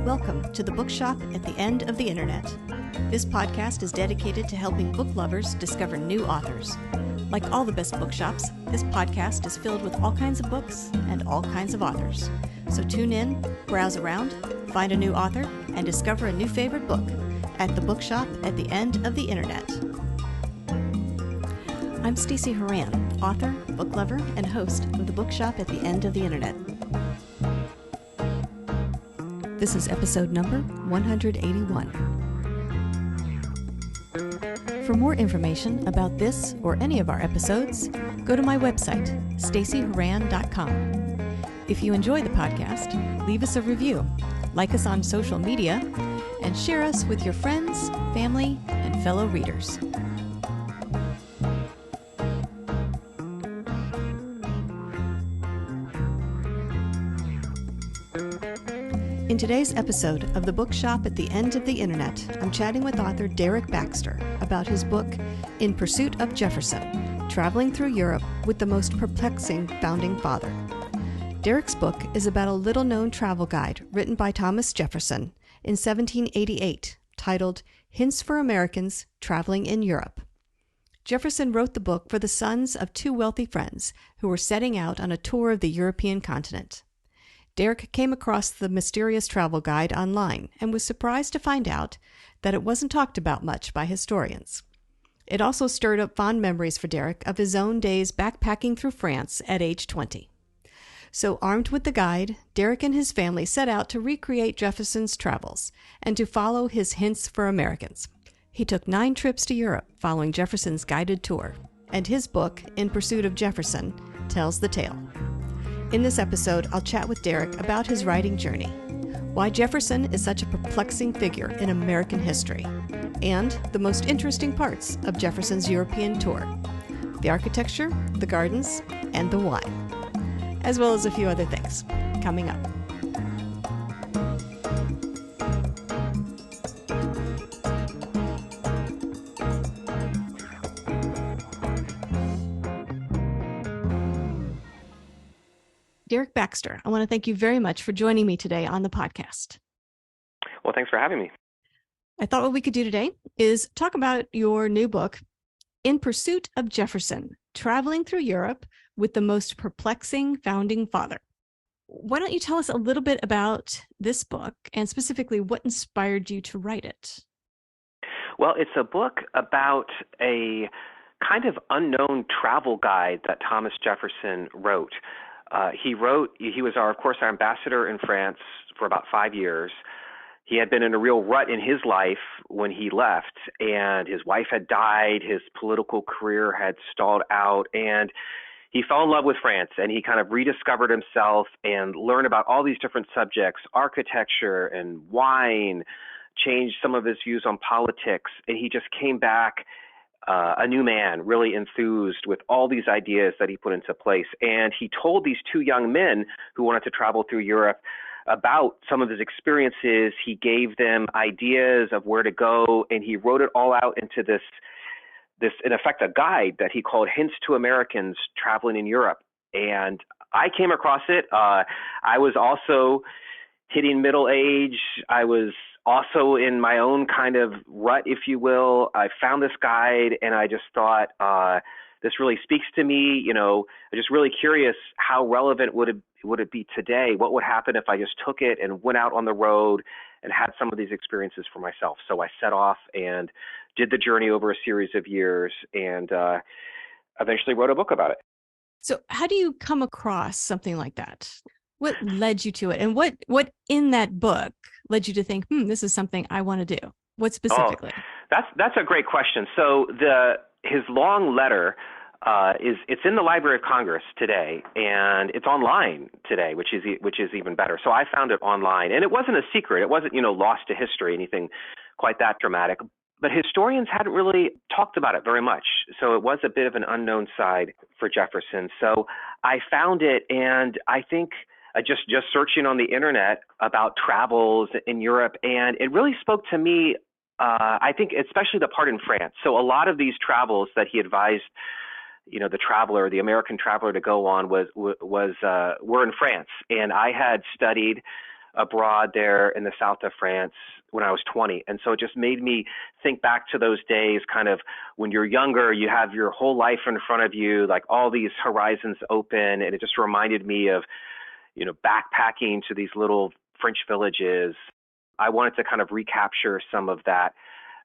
Welcome to the Bookshop at the End of the Internet. This podcast is dedicated to helping book lovers discover new authors. Like all the best bookshops, this podcast is filled with all kinds of books and all kinds of authors. So tune in, browse around, find a new author, and discover a new favorite book at the Bookshop at the End of the Internet. I'm Stacey Horan, author, book lover, and host of the Bookshop at the End of the Internet. This is episode number 181. For more information about this or any of our episodes, go to my website, staceyhoran.com. If you enjoy the podcast, leave us a review, like us on social media, and share us with your friends, family, and fellow readers. In today's episode of the Bookshop at the End of the Internet, I'm chatting with author Derek Baxter about his book, In Pursuit of Jefferson, Traveling Through Europe with the Most Perplexing Founding Father. Derek's book is about a little-known travel guide written by Thomas Jefferson in 1788, titled Hints for Americans Traveling in Europe. Jefferson wrote the book for the sons of two wealthy friends who were setting out on a tour of the European continent. Derek came across the mysterious travel guide online and was surprised to find out that it wasn't talked about much by historians. It also stirred up fond memories for Derek of his own days backpacking through France at age 20. So armed with the guide, Derek and his family set out to recreate Jefferson's travels and to follow his hints for Americans. He took 9 trips to Europe following Jefferson's guided tour, and his book, In Pursuit of Jefferson, tells the tale. In this episode, I'll chat with Derek about his writing journey, why Jefferson is such a perplexing figure in American history, and the most interesting parts of Jefferson's European tour, the architecture, the gardens, and the wine, as well as a few other things coming up. Derek Baxter, I want to thank you very much for joining me today on the podcast. Well, thanks for having me. I thought what we could do today is talk about your new book, In Pursuit of Jefferson, Traveling Through Europe with the Most Perplexing Founding Father. Why don't you tell us a little bit about this book and specifically what inspired you to write it? Well, it's a book about a kind of unknown travel guide that Thomas Jefferson wrote. He was of course, our ambassador in France for about 5 years. He had been in a real rut in his life when he left, and his wife had died, his political career had stalled out, and he fell in love with France, and he kind of rediscovered himself and learned about all these different subjects, architecture and wine, changed some of his views on politics, and he just came back a new man, really enthused with all these ideas that he put into place. And he told these 2 young men who wanted to travel through Europe about some of his experiences. He gave them ideas of where to go, and he wrote it all out into this, in effect, a guide that he called Hints to Americans Traveling in Europe. And I came across it. I was also hitting middle age. I was also in my own kind of rut, if you will. I found this guide and I just thought, this really speaks to me. You know, I'm just really curious, how relevant would it be today? What would happen if I just took it and went out on the road and had some of these experiences for myself? So I set off and did the journey over a series of years and eventually wrote a book about it. So how do you come across something like that? What led you to it? And what in that book led you to think, this is something I want to do? What specifically? Oh, that's a great question. So his long letter it's in the Library of Congress today, and it's online today, which is even better. So I found it online, and it wasn't a secret. It wasn't lost to history, anything quite that dramatic. But historians hadn't really talked about it very much. So it was a bit of an unknown side for Jefferson. So I found it, and I think just searching on the internet about travels in Europe, and it really spoke to me, I think, especially the part in France. So a lot of these travels that he advised, the American traveler to go on were in France. And I had studied abroad there in the south of France when I was 20. And so it just made me think back to those days, kind of when you're younger, you have your whole life in front of you, like all these horizons open. And it just reminded me of, backpacking to these little French villages. I wanted to kind of recapture some of that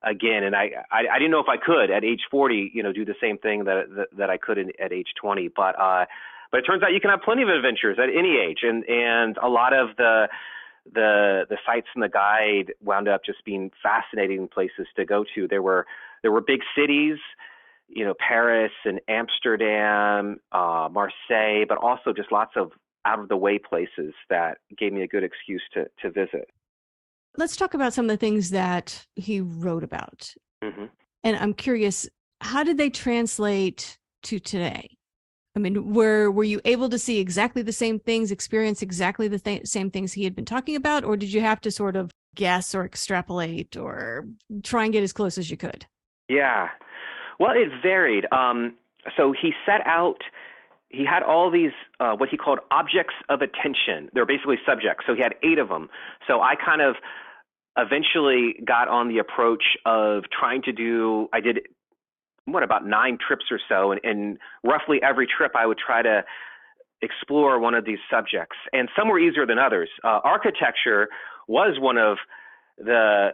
again. And I didn't know if I could at age 40, do the same thing that I could at age 20. But it turns out you can have plenty of adventures at any age. And a lot of the sites in the guide wound up just being fascinating places to go to. There were big cities, Paris and Amsterdam, Marseille, but also just lots of out of the way places that gave me a good excuse to visit. Let's talk about some of the things that he wrote about. Mm-hmm. And I'm curious, how did they translate to today? I mean, were you able to see exactly the same things, experience exactly the same things he had been talking about, or did you have to sort of guess or extrapolate or try and get as close as you could? Yeah. Well, it varied. So he set out, he had all these, what he called objects of attention. They're basically subjects. So he had 8 of them. So I kind of eventually got on the approach of trying to do, I did, about 9 trips or so. And roughly every trip I would try to explore one of these subjects. And some were easier than others. Architecture was one of the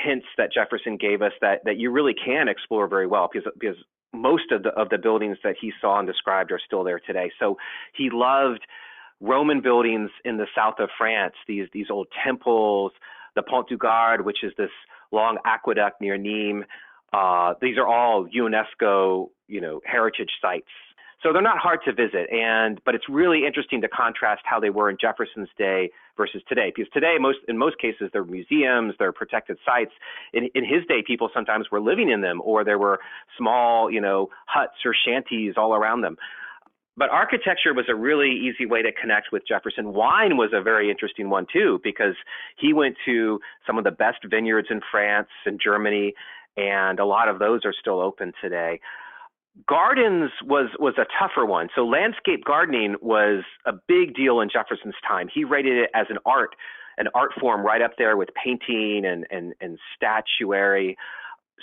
hints that Jefferson gave us that you really can explore very well because most of the buildings that he saw and described are still there today. So he loved Roman buildings in the south of France, these old temples, the Pont du Gard, which is this long aqueduct near Nîmes. These are all UNESCO, heritage sites. So they're not hard to visit, but it's really interesting to contrast how they were in Jefferson's day versus today. Because today, in most cases, they're museums, they're protected sites. In his day, people sometimes were living in them, or there were small, huts or shanties all around them. But architecture was a really easy way to connect with Jefferson. Wine was a very interesting one too, because he went to some of the best vineyards in France and Germany, and a lot of those are still open today. Gardens was a tougher one. So landscape gardening was a big deal in Jefferson's time. He rated it as an art form right up there with painting and statuary.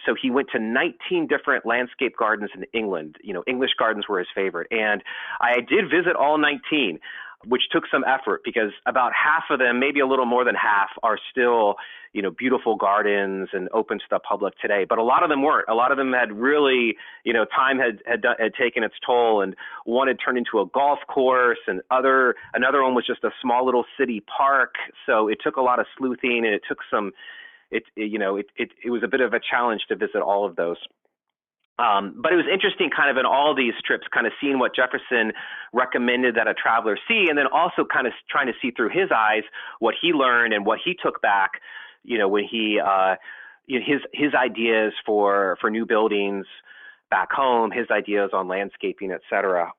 So he went to 19 different landscape gardens in England. English gardens were his favorite. And I did visit all 19, which took some effort because about half of them, maybe a little more than half, are still, beautiful gardens and open to the public today. But a lot of them weren't. A lot of them had really, time had taken its toll, and one had turned into a golf course, and another one was just a small little city park. So it took a lot of sleuthing, and it took some. It was a bit of a challenge to visit all of those. But it was interesting kind of in all these trips, kind of seeing what Jefferson recommended that a traveler see, and then also kind of trying to see through his eyes what he learned and what he took back, when he, his ideas for new buildings back home, his ideas on landscaping, et cetera.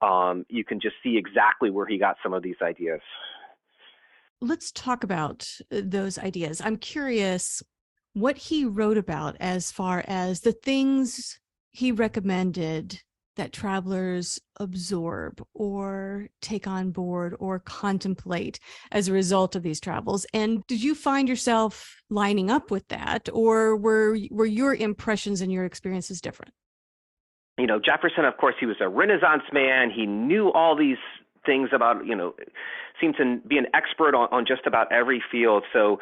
You can just see exactly where he got some of these ideas. Let's talk about those ideas. I'm curious what he wrote about as far as the things he recommended that travelers absorb or take on board or contemplate as a result of these travels. And did you find yourself lining up with that, or were your impressions and your experiences different? Jefferson, of course, he was a Renaissance man. He knew all these things about, seemed to be an expert on just about every field. So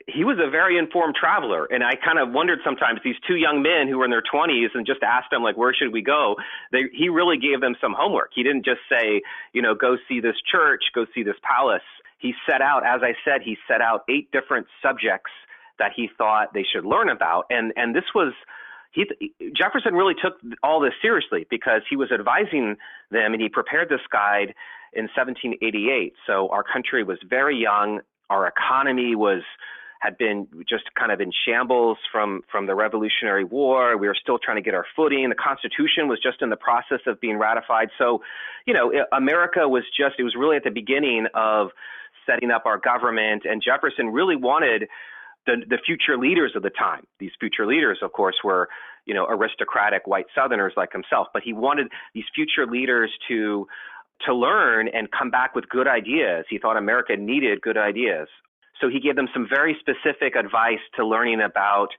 he was a very informed traveler. And I kind of wondered sometimes, these 2 young men who were in their 20s and just asked them, like, where should we go? He really gave them some homework. He didn't just say, go see this church, go see this palace. He set out, as I said, 8 different subjects that he thought they should learn about. And this was, Jefferson really took all this seriously because he was advising them, and he prepared this guide in 1788. So our country was very young. Our economy had been just kind of in shambles from the Revolutionary War. We were still trying to get our footing. The Constitution was just in the process of being ratified. So, America was it was really at the beginning of setting up our government, and Jefferson really wanted the future leaders of the time. These future leaders, of course, were, aristocratic white Southerners like himself, but he wanted these future leaders to learn and come back with good ideas. He thought America needed good ideas. So he gave them some very specific advice to learning about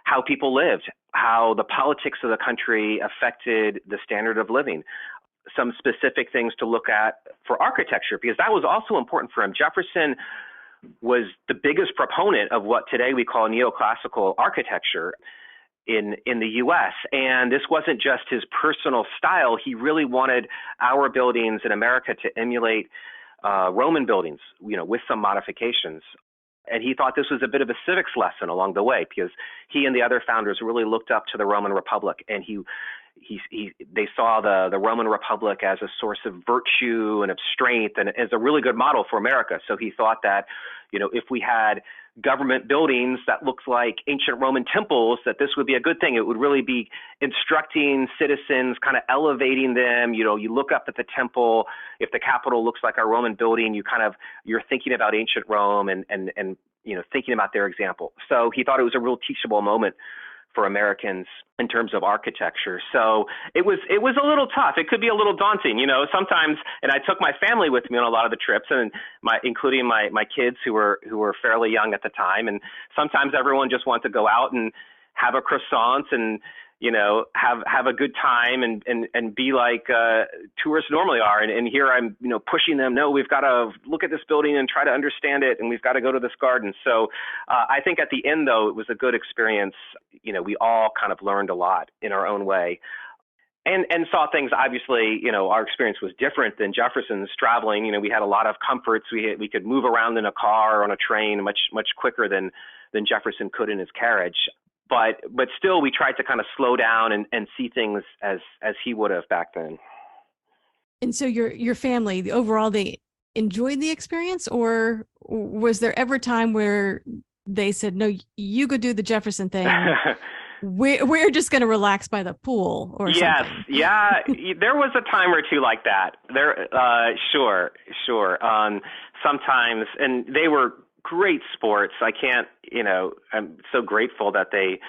how people lived, how the politics of the country affected the standard of living, some specific things to look at for architecture, because that was also important for him. Jefferson was the biggest proponent of what today we call neoclassical architecture in the U.S. And this wasn't just his personal style. He really wanted our buildings in America to emulate Roman buildings, with some modifications. And he thought this was a bit of a civics lesson along the way, because he and the other founders really looked up to the Roman Republic, and they saw the Roman Republic as a source of virtue and of strength and as a really good model for America. So he thought that, if we had government buildings that looked like ancient Roman temples, that this would be a good thing. It would really be instructing citizens, kind of elevating them. You look up at the temple. If the Capitol looks like a Roman building, you're thinking about ancient Rome and thinking about their example. So he thought it was a real teachable moment for Americans in terms of architecture. So it was a little tough. It could be a little daunting, sometimes. And I took my family with me on a lot of the trips, and including my kids who were fairly young at the time. And sometimes everyone just wants to go out and have a croissant and have a good time and be like tourists normally are. And here I'm, pushing them. No, we've got to look at this building and try to understand it, and we've got to go to this garden. So I think at the end, though, it was a good experience. We all kind of learned a lot in our own way. And saw things, obviously, our experience was different than Jefferson's traveling. We had a lot of comforts. We could move around in a car or on a train much quicker than Jefferson could in his carriage. But still, we tried to kind of slow down and see things as he would have back then. And so your family, overall, they enjoyed the experience, or was there ever a time where they said, no, you go do the Jefferson thing? We're just going to relax by the pool or something. Yes, yeah, there was a time or two like that. Sure. Sometimes, and they were great sports. I'm so grateful that they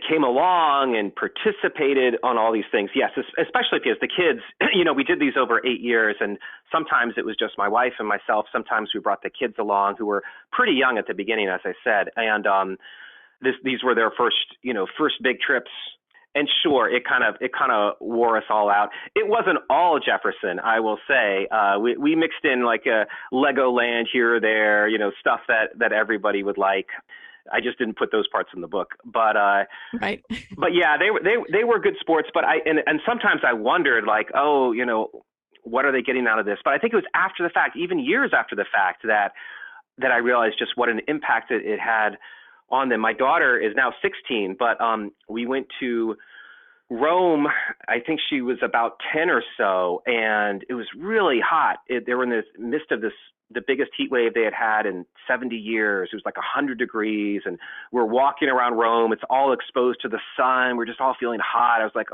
came along and participated on all these things. Yes, especially because the kids, we did these over 8 years, and sometimes it was just my wife and myself. Sometimes we brought the kids along who were pretty young at the beginning, as I said. And these were their first big trips. And sure, it kind of wore us all out. It wasn't all Jefferson, I will say. We mixed in like a Legoland here or there, stuff that everybody would like. I just didn't put those parts in the book, but right. But yeah, they were good sports. But and sometimes I wondered, like, what are they getting out of this? But I think it was after the fact, even years after the fact, that I realized just what an impact it had on them. My daughter is now 16, but we went to Rome. I think she was about 10 or so, and it was really hot. They were in the midst of the biggest heat wave they had had in 70 years. It was like 100 degrees, and we're walking around Rome. It's all exposed to the sun. We're just all feeling hot. I was like,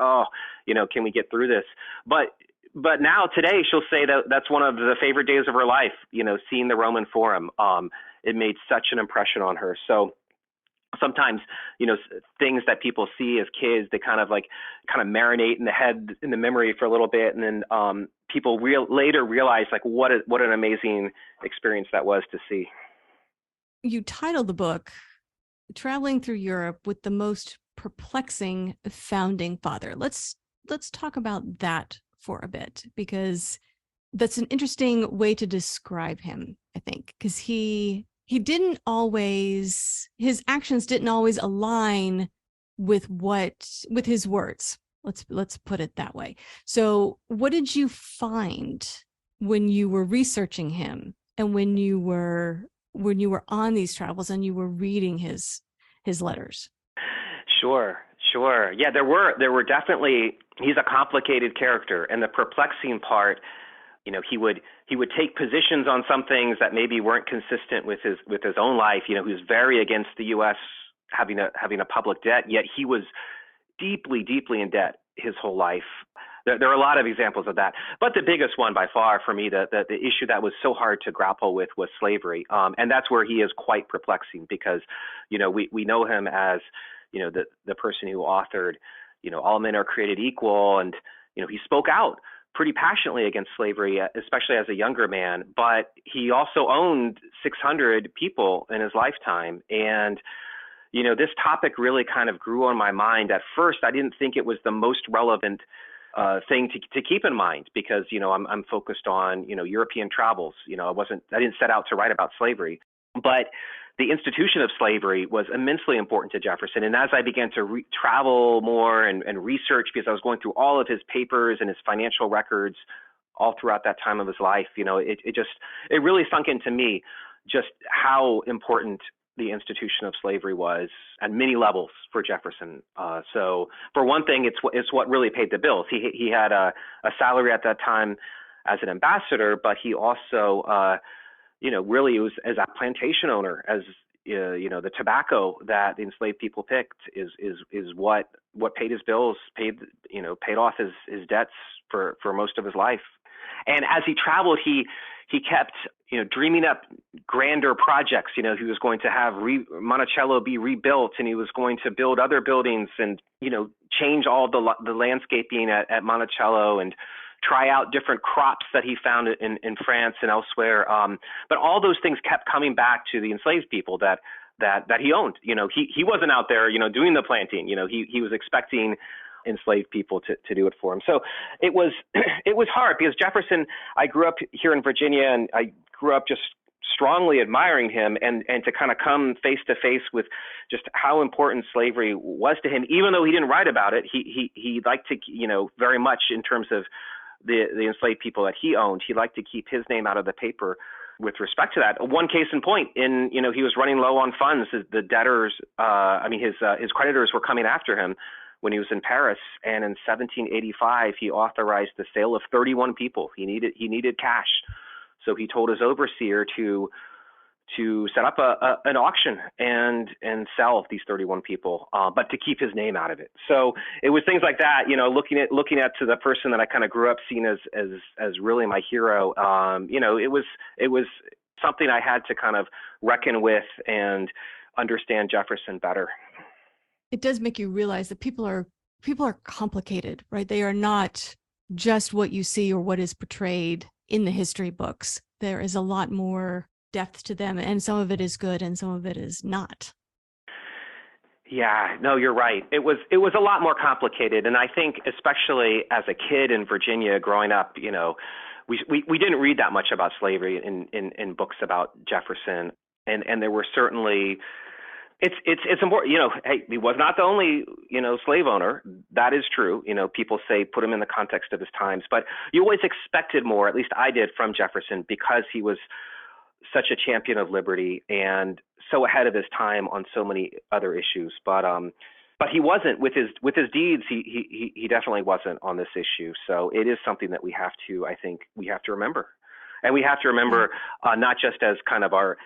can we get through this? But now today she'll say that that's one of the favorite days of her life, seeing the Roman Forum. It made such an impression on her. So sometimes, things that people see as kids, they kind of marinate in the memory for a little bit. And then people later realize like what an amazing experience that was to see. You titled the book Traveling Through Europe with the Most Perplexing Founding Father. Let's talk about that for a bit, because that's an interesting way to describe him, I think, because his actions didn't always align with his words. Let's put it that way. So what did you find when you were researching him, and when you were on these travels and you were reading his letters? Sure. Yeah, there were definitely, he's a complicated character, and the perplexing part, he would take positions on some things that maybe weren't consistent with his own life. He was very against the U.S. having a public debt, yet he was deeply, deeply in debt his whole life. There are a lot of examples of that, but the biggest one by far for me, the issue that was so hard to grapple with, was slavery, and that's where he is quite perplexing, because we know him as the person who authored All Men Are Created Equal, and he spoke out pretty passionately against slavery, especially as a younger man, but he also owned 600 people in his lifetime. And, this topic really kind of grew on my mind. At first, I didn't think it was the most relevant thing to keep in mind because, I'm focused on, European travels. I didn't set out to write about slavery, but the institution of slavery was immensely important to Jefferson. And as I began to travel more and research, because I was going through all of his papers and his financial records all throughout that time of his life, it really sunk into me just how important the institution of slavery was at many levels for Jefferson. So for one thing, it's what really paid the bills. He had a salary at that time as an ambassador, but he also, really was as a plantation owner, as the tobacco that the enslaved people picked is what paid his bills, paid off his debts for most of his life. And as he traveled, he kept dreaming up grander projects. He was going to have Monticello be rebuilt, and he was going to build other buildings and change all the landscaping at Monticello and try out different crops that he found in France and elsewhere. But all those things kept coming back to the enslaved people that he owned. He wasn't out there doing the planting. He was expecting enslaved people to do it for him. So it was hard because Jefferson, I grew up here in Virginia, and I grew up just strongly admiring him, and to kind of come face to face with just how important slavery was to him, even though he didn't write about it. He liked to, very much in terms of the enslaved people that he owned, he liked to keep his name out of the paper with respect to that. One case in point, he was running low on funds. The debtors, his creditors were coming after him when he was in Paris, and in 1785 he authorized the sale of 31 people. He needed cash, so he told his overseer to set up an auction and sell these 31 people, but to keep his name out of it. So it was things like that, looking at to the person that I kind of grew up seeing as really my hero. It was something I had to kind of reckon with and understand Jefferson better. It does make you realize that people are complicated, right? They are not just what you see or what is portrayed in the history books. There is a lot more depth to them, and some of it is good and some of it is not. Yeah, no, you're right. It was a lot more complicated, and I think especially as a kid in Virginia growing up, we didn't read that much about slavery in books about Jefferson, and there were certainly it's important. Hey, he was not the only slave owner. That is true. People say put him in the context of his times, but you always expected more. At least I did from Jefferson, because he was such a champion of liberty and so ahead of his time on so many other issues. But he wasn't with his deeds. He definitely wasn't on this issue. So it is something that I think we have to remember, and we have to remember not just as kind of our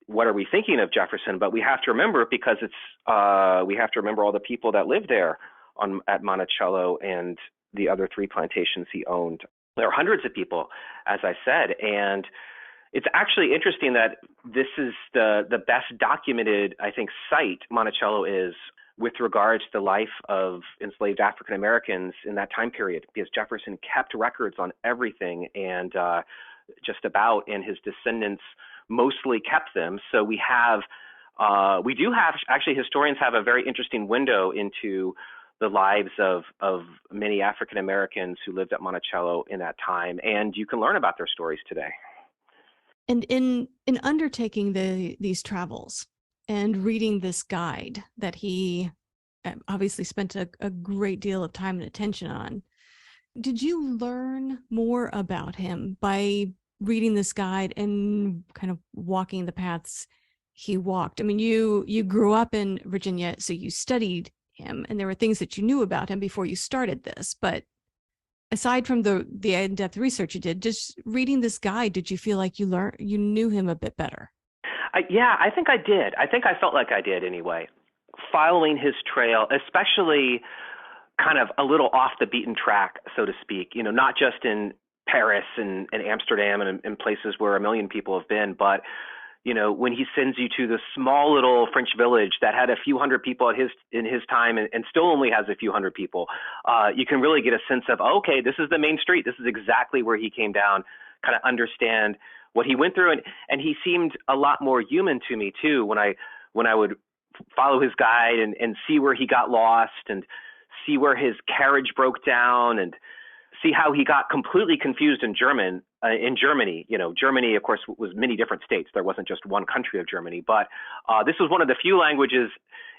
what are we thinking of Jefferson, but we have to remember because we have to remember all the people that lived there at Monticello and the other 3 plantations he owned. There are hundreds of people, as I said, and it's actually interesting that this is the best documented, I think, site Monticello is with regards to the life of enslaved African Americans in that time period, because Jefferson kept records on everything, and just about, and his descendants mostly kept them. So we do have actually, historians have a very interesting window into the lives of many African Americans who lived at Monticello in that time, and you can learn about their stories today. And in undertaking these travels and reading this guide that he obviously spent a great deal of time and attention on, did you learn more about him by reading this guide and kind of walking the paths he walked? I mean, you grew up in Virginia, so you studied him, and there were things that you knew about him before you started this. But aside from the in-depth research you did, just reading this guide, did you feel like you knew him a bit better? Yeah, I think I did. I think I felt like I did anyway. Following his trail, especially kind of a little off the beaten track, so to speak, not just in Paris and Amsterdam and places where 1 million people have been, but when he sends you to the small little French village that had a few hundred people in his time and still only has a few hundred people, you can really get a sense of, okay, this is the main street. This is exactly where he came down, kind of understand what he went through. And he seemed a lot more human to me too, when I would follow his guide and see where he got lost and see where his carriage broke down and see how he got completely confused in Germany. Germany, of course, was many different states. There wasn't just one country of Germany, but this was one of the few languages,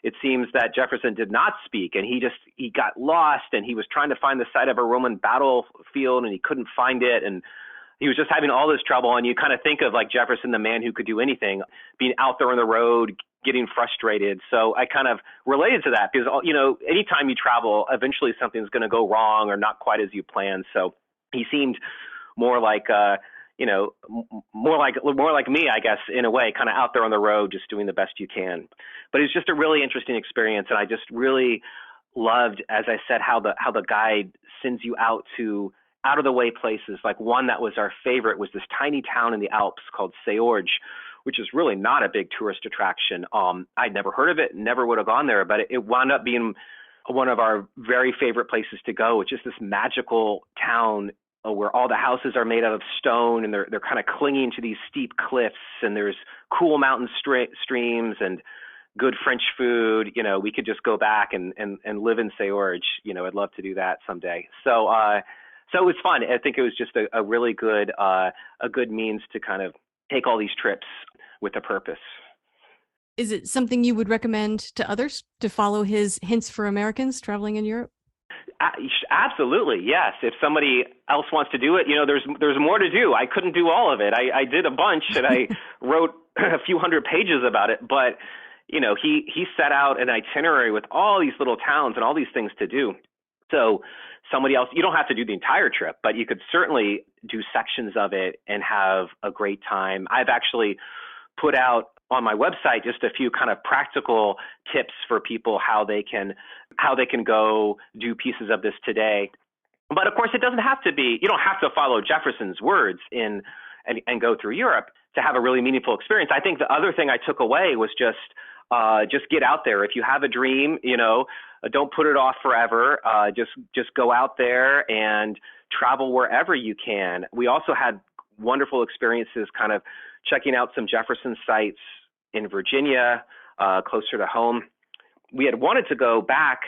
it seems, that Jefferson did not speak. And he got lost, and he was trying to find the site of a Roman battlefield, and he couldn't find it. And he was just having all this trouble. And you kind of think of like Jefferson, the man who could do anything, being out there on the road, getting frustrated. So I kind of related to that because, anytime you travel, eventually something's going to go wrong or not quite as you planned. So he seemed more like, more like me, I guess, in a way, kind of out there on the road, just doing the best you can. But it was just a really interesting experience. And I just really loved, as I said, how the guide sends you out of the way places. Like one that was our favorite was this tiny town in the Alps called Seorge, which is really not a big tourist attraction. I'd never heard of it, never would have gone there, but it wound up being one of our very favorite places to go. It's just this magical town where all the houses are made out of stone and they're kind of clinging to these steep cliffs, and there's cool mountain streams and good French food. We could just go back and live in Seorge. I'd love to do that someday. So it was fun. I think it was just a really good, a good means to kind of take all these trips with a purpose. Is it something you would recommend to others to follow his hints for Americans traveling in Europe? Absolutely, yes. If somebody else wants to do it, there's more to do. I couldn't do all of it. I did a bunch, and I wrote a few hundred pages about it. But he set out an itinerary with all these little towns and all these things to do. So somebody else, you don't have to do the entire trip, but you could certainly do sections of it and have a great time. I've actually put out on my website just a few kind of practical tips for people how they can go do pieces of this today. But of course, it doesn't have to be, you don't have to follow Jefferson's words and go through Europe to have a really meaningful experience. I think the other thing I took away was just get out there. If you have a dream, don't put it off forever. Just go out there and travel wherever you can. We also had wonderful experiences kind of checking out some Jefferson sites in Virginia, closer to home. We had wanted to go back.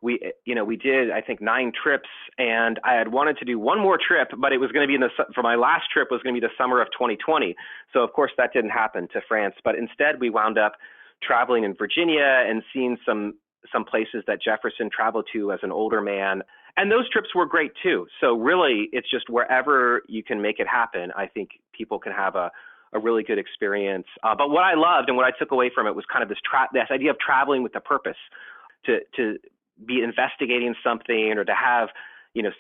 We did, I think, 9 trips, and I had wanted to do one more trip, but it was going to be for my last trip was going to be the summer of 2020. So of course that didn't happen to France, but instead we wound up traveling in Virginia and seeing some places that Jefferson traveled to as an older man. And those trips were great too. So really, it's just wherever you can make it happen, I think people can have a really good experience. But what I loved and what I took away from it was kind of this idea of traveling with a purpose, to be investigating something or to have,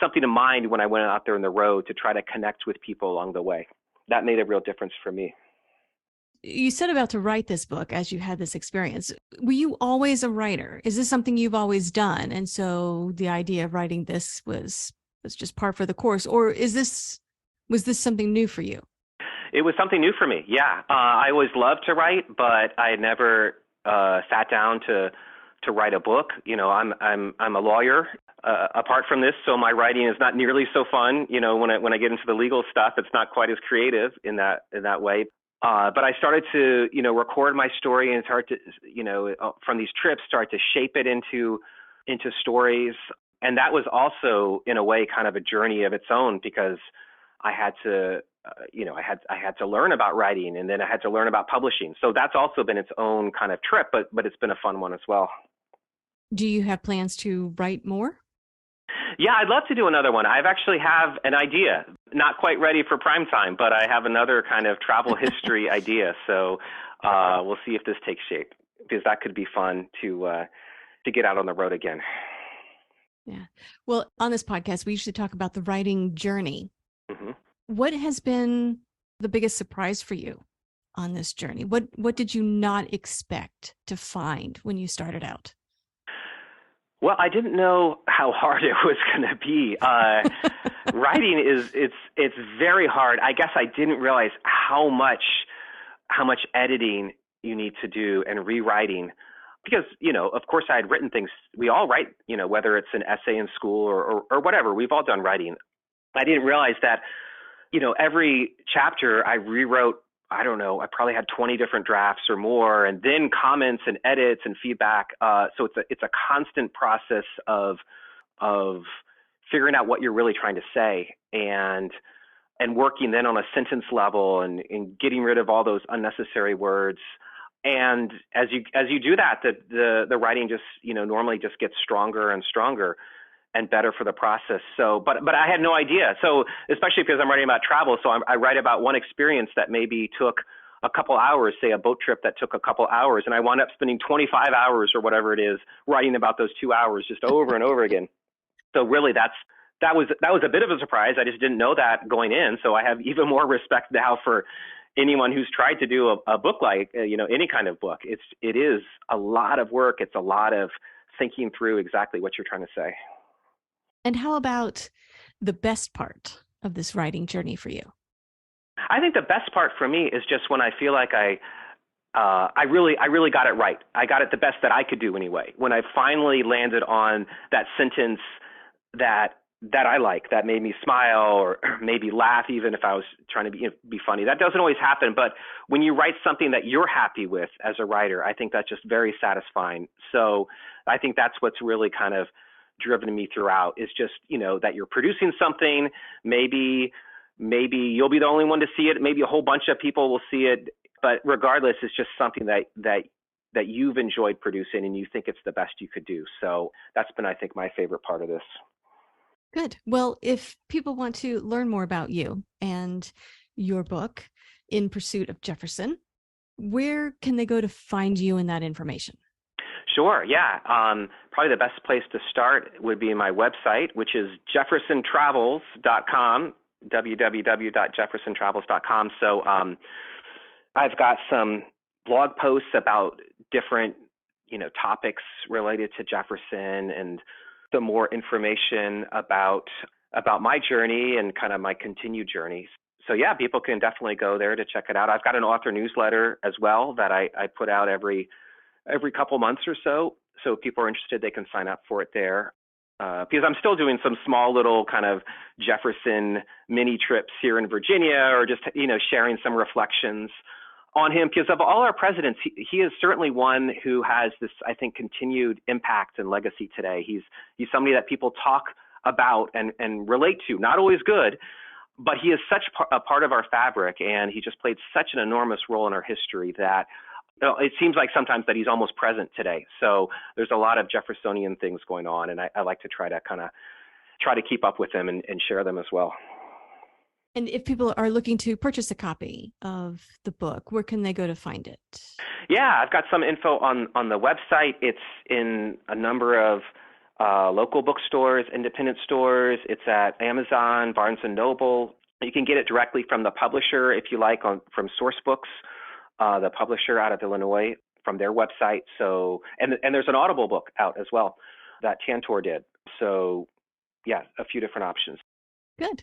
something in mind when I went out there on the road to try to connect with people along the way. That made a real difference for me. You set about to write this book as you had this experience. Were you always a writer? Is this something you've always done? And so the idea of writing this was just par for the course, or was this something new for you? It was something new for me. Yeah. I always loved to write, but I had never sat down to write a book. I'm a lawyer apart from this, so my writing is not nearly so fun. When I get into the legal stuff, it's not quite as creative in that way. But I started to, record my story and start to, from these trips, start to shape it into stories. And that was also, in a way, kind of a journey of its own, because I had to, I had to learn about writing, and then I had to learn about publishing. So that's also been its own kind of trip, but it's been a fun one as well. Do you have plans to write more? Yeah, I'd love to do another one. I've actually have an idea, not quite ready for prime time, but I have another kind of travel history idea. So we'll see if this takes shape, because that could be fun to get out on the road again. Yeah. Well, on this podcast, we usually talk about the writing journey. Mm-hmm. What has been the biggest surprise for you on this journey? What did you not expect to find when you started out? Well, I didn't know how hard it was going to be. Writing it's very hard. I guess I didn't realize how much how much editing you need to do and rewriting. Because, of course I had written things. We all write, whether it's an essay in school or whatever, we've all done writing. I didn't realize that, every chapter I rewrote, I don't know, I probably had 20 different drafts or more, and then comments and edits and feedback. So it's a constant process of figuring out what you're really trying to say and working then on a sentence level and getting rid of all those unnecessary words. And as you do that, the writing just, normally just gets stronger and stronger and better for the process. So, but I had no idea. So, especially because I'm writing about travel. So I write about one experience that maybe took a couple hours, say a boat trip that took a couple hours, and I wound up spending 25 hours or whatever it is writing about those 2 hours just over and over again. So really that was a bit of a surprise. I just didn't know that going in. So I have even more respect now for anyone who's tried to do a book like, any kind of book. It is a lot of work. It's a lot of thinking through exactly what you're trying to say. And how about the best part of this writing journey for you? I think the best part for me is just when I feel like I really got it right. I got it the best that I could do anyway. When I finally landed on that sentence that I like, that made me smile or maybe laugh, even if I was trying to be funny. That doesn't always happen, but when you write something that you're happy with as a writer, I think that's just very satisfying. So I think that's what's really kind of driven me throughout, is just, that you're producing something. Maybe you'll be the only one to see it. Maybe a whole bunch of people will see it, but regardless, it's just something that you've enjoyed producing and you think it's the best you could do. So that's been, I think, my favorite part of this. Good. Well, if people want to learn more about you and your book, In Pursuit of Jefferson, where can they go to find you and that information? Sure. Yeah. Probably the best place to start would be my website, which is jeffersontravels.com, www.jeffersontravels.com. So I've got some blog posts about different, topics related to Jefferson and some more information about my journey and kind of my continued journey. So yeah, people can definitely go there to check it out. I've got an author newsletter as well that I put out every couple months or so. So if people are interested, they can sign up for it there. Because I'm still doing some small little kind of Jefferson mini trips here in Virginia, or just, sharing some reflections on him. Because of all our presidents, he is certainly one who has this, I think, continued impact and legacy today. He's somebody that people talk about and relate to, not always good, but he is such a part of our fabric, and he just played such an enormous role in our history that it seems like sometimes that he's almost present today. So there's a lot of Jeffersonian things going on, and I like to try to keep up with them and share them as well. And if people are looking to purchase a copy of the book, where can they go to find it? Yeah, I've got some info on the website. It's in a number of local bookstores, independent stores. It's at Amazon, Barnes & Noble. You can get it directly from the publisher if you like, from Source Books. The publisher out of Illinois, from their website. So, and there's an Audible book out as well that Tantor did. So yeah, a few different options. Good.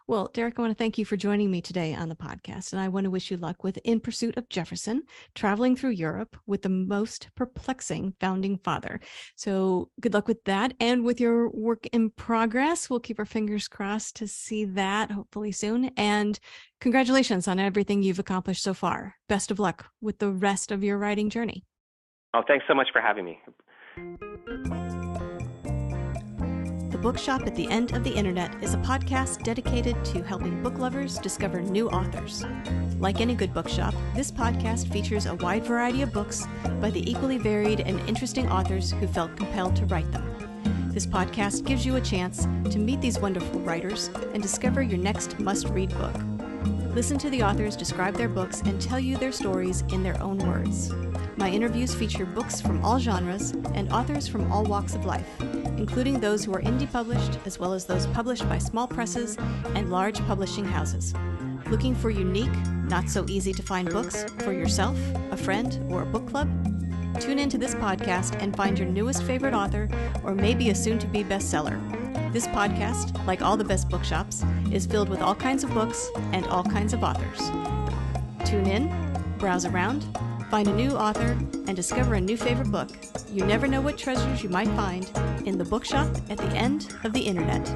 Well, Derek, I want to thank you for joining me today on the podcast. And I want to wish you luck with In Pursuit of Jefferson, traveling through Europe with the Most Perplexing Founding Father. So good luck with that and with your work in progress. We'll keep our fingers crossed to see that hopefully soon. And congratulations on everything you've accomplished so far. Best of luck with the rest of your writing journey. Oh, thanks so much for having me. The Bookshop at the End of the Internet is a podcast dedicated to helping book lovers discover new authors. Like any good bookshop, this podcast features a wide variety of books by the equally varied and interesting authors who felt compelled to write them. This podcast gives you a chance to meet these wonderful writers and discover your next must-read book. Listen to the authors describe their books and tell you their stories in their own words. My interviews feature books from all genres and authors from all walks of life, including those who are indie published, as well as those published by small presses and large publishing houses. Looking for unique, not so easy to find books for yourself, a friend, or a book club? Tune into this podcast and find your newest favorite author, or maybe a soon-to-be bestseller. This podcast, like all the best bookshops, is filled with all kinds of books and all kinds of authors. Tune in, browse around, find a new author, and discover a new favorite book. You never know what treasures you might find in the bookshop at the end of the internet.